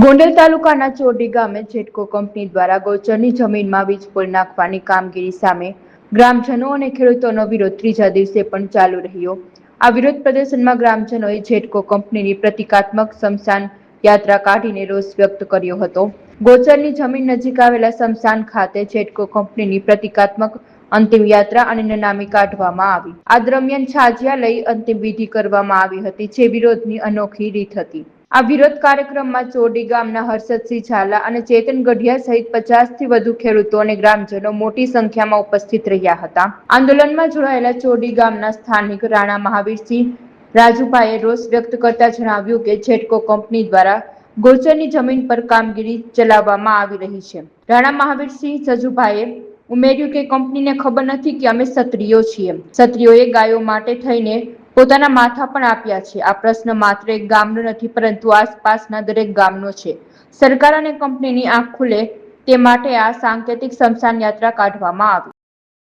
ગોંડલ તાલુકાના ચોરડી ગામે જેટકો કંપની દ્વારા ગૌચરની જમીનમાં વીજ પોલ નાખવાની કામગીરી સામે ગ્રામજનો અને ખેડૂતોનો વિરોધ ત્રીજા દિવસે પણ ચાલુ રહ્યો। આ વિરોધ પ્રદર્શનમાં ગ્રામજનોએ જેટકો કંપનીની પ્રતિકાત્મક સ્મશાન યાત્રા કાઢીને રોષ વ્યક્ત કર્યો હતો। ગૌચરની જમીન નજીક આવેલા સ્મશાન ખાતે જેટકો કંપનીની પ્રતિકાત્મક અંતિમ યાત્રા અને નનામી કાઢવામાં આવી। આ દરમિયાન છાજિયા લઈ અંતિમ વિધિ કરવામાં આવી હતી, જે વિરોધની અનોખી રીત હતી। આ વિરોધ કાર્યક્રમમાં ચોરડી ગામના હર્ષદસિંહ ઝાલા અને ચેતન ગઢિયા સહિત 50 થી વધુ ખેડૂતો અને ગ્રામજનો મોટી સંખ્યામાં ઉપસ્થિત રહ્યા હતા। આંદોલનમાં જોડાયેલા ચોરડી ગામના સ્થાનિક રાણા મહાવીરસિંહ રાજુભાઈએ રોષ વ્યક્ત કરતા જણાવ્યું કે જેટકો કંપની દ્વારા ગૌચરની જમીન પર કામગીરી ચલાવવામાં આવી રહી છે। રાણા મહાવીરસિંહ રાજુભાઈએ ઉમેર્યું કે કંપનીને ખબર નથી કે અમે ક્ષત્રિયો છીએ। ક્ષત્રિયોએ ગાયો માટે થઈને પોતાના માથા પણ આપ્યા છે। આ પ્રશ્ન માત્ર એક ગામનો નથી, પરંતુ આસપાસના દરેક ગામનો છે। સરકાર અને કંપનીની આંખ ખુલે તે માટે આ સાંકેતિક સ્મશાન યાત્રા કાઢવામાં આવી।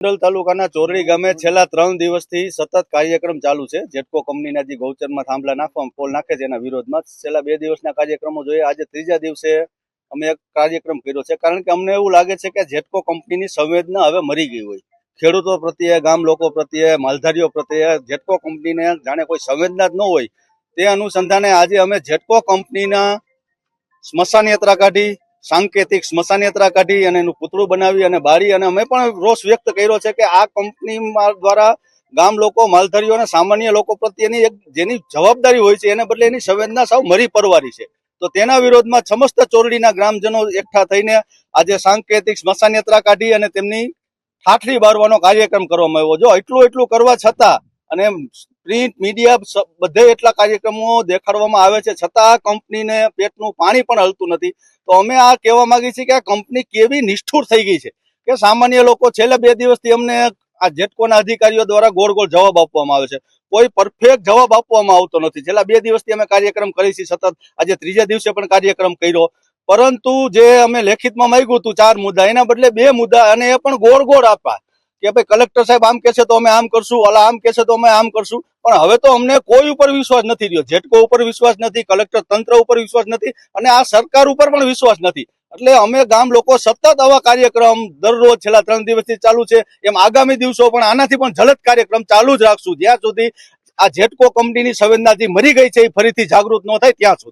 ગોંડલ તાલુકાના ચોરડી ગામે છેલ્લા 3 દિવસથી સતત કાર્યક્રમ ચાલુ છે। જેટકો કંપનીના જે ગૌચરમાં થાંભલા નાખવામાં પોલ નાખે છે એના વિરોધમાં છેલ્લા 2 દિવસના કાર્યક્રમો જોઈએ। આજે ત્રીજા દિવસે અમે એક કાર્યક્રમ કર્યો છે, કારણ કે અમને એવું લાગે છે કે જેટકો કંપનીની સંવેદના હવે મરી ગઈ હોય। ખેડૂતો પ્રત્યે, ગામ લોકો પ્રત્યે, માલધારીઓ પ્રત્યે જેટકો કંપનીને જાણે કોઈ સંવેદના જ ન હોય। તે અનુસંધાને આજે અમે જેટકો કંપનીના સ્મશાન યાત્રા કાઢી, સાંકેતિક સ્મશાન યાત્રા કાઢી અને એનું પૂતળું બનાવી અને બાળી અને અમે પણ રોષ વ્યક્ત કર્યો છે કે આ કંપની દ્વારા ગામ લોકો, માલધારીઓ અને સામાન્ય લોકો પ્રત્યેની એક જેની જવાબદારી હોય છે એને બદલે એની સંવેદના સાવ મરી પરવારી છે। તો તેના વિરોધમાં સમસ્ત ચોરડીના ગ્રામજનો એકઠા થઈને આજે સાંકેતિક સ્મશાન યાત્રા કાઢી અને તેમની ઠાઠડી બારવાનો કાર્યક્રમ કરવામાં આવ્યો। જો એટલું કરવા છતાં અને પ્રિન્ટ મીડિયા બધે એટલા કાર્યક્રમો દેખાડવામાં આવે છે, છતાં કંપનીને પેટનું પાણી પણ હલતું નથી। તો અમે આ કહેવા માંગીએ છીએ કે આ કંપની કેવી નિષ્ઠુર થઈ ગઈ છે કે સામાન્ય લોકો છેલ્લા 2 દિવસથી અમને આ જેટકોના અધિકારીઓ દ્વારા ગોળ જવાબ આપવામાં આવે છે। કોઈ પરફેક્ટ જવાબ આપવામાં આવતો નથી। છેલ્લા 2 દિવસથી અમે કાર્યક્રમ કરી છીએ સતત, આજે ત્રીજા દિવસે પણ કાર્યક્રમ કર્યો, પરંતુ જે અમે લેખિતમાં માંગ્યું હતું 4 મુદ્દા, એના બદલે 2 મુદ્દા અને એ પણ ગોળ આપ્યા કે ભાઈ કલેક્ટર સાહેબ આમ કહેશે તો અમે આમ કરશું, ઓલા આમ કહેશે તો અમે આમ કરશું। પણ હવે તો અમને કોઈ ઉપર વિશ્વાસ નથી રહ્યો। જેટકો ઉપર વિશ્વાસ નથી, કલેક્ટર તંત્ર ઉપર વિશ્વાસ નથી અને આ સરકાર ઉપર પણ વિશ્વાસ નથી। એટલે અમે ગામ લોકો સતત આવા કાર્યક્રમ દરરોજ છેલ્લા 3 દિવસથી ચાલુ છે, એમ આગામી દિવસો પણ આનાથી પણ જલદ કાર્યક્રમ ચાલુ જ રાખશું, જ્યાં સુધી આ જેટકો કંપનીની સંવેદના જે મરી ગઈ છે એ ફરીથી જાગૃત ન થાય ત્યાં સુધી।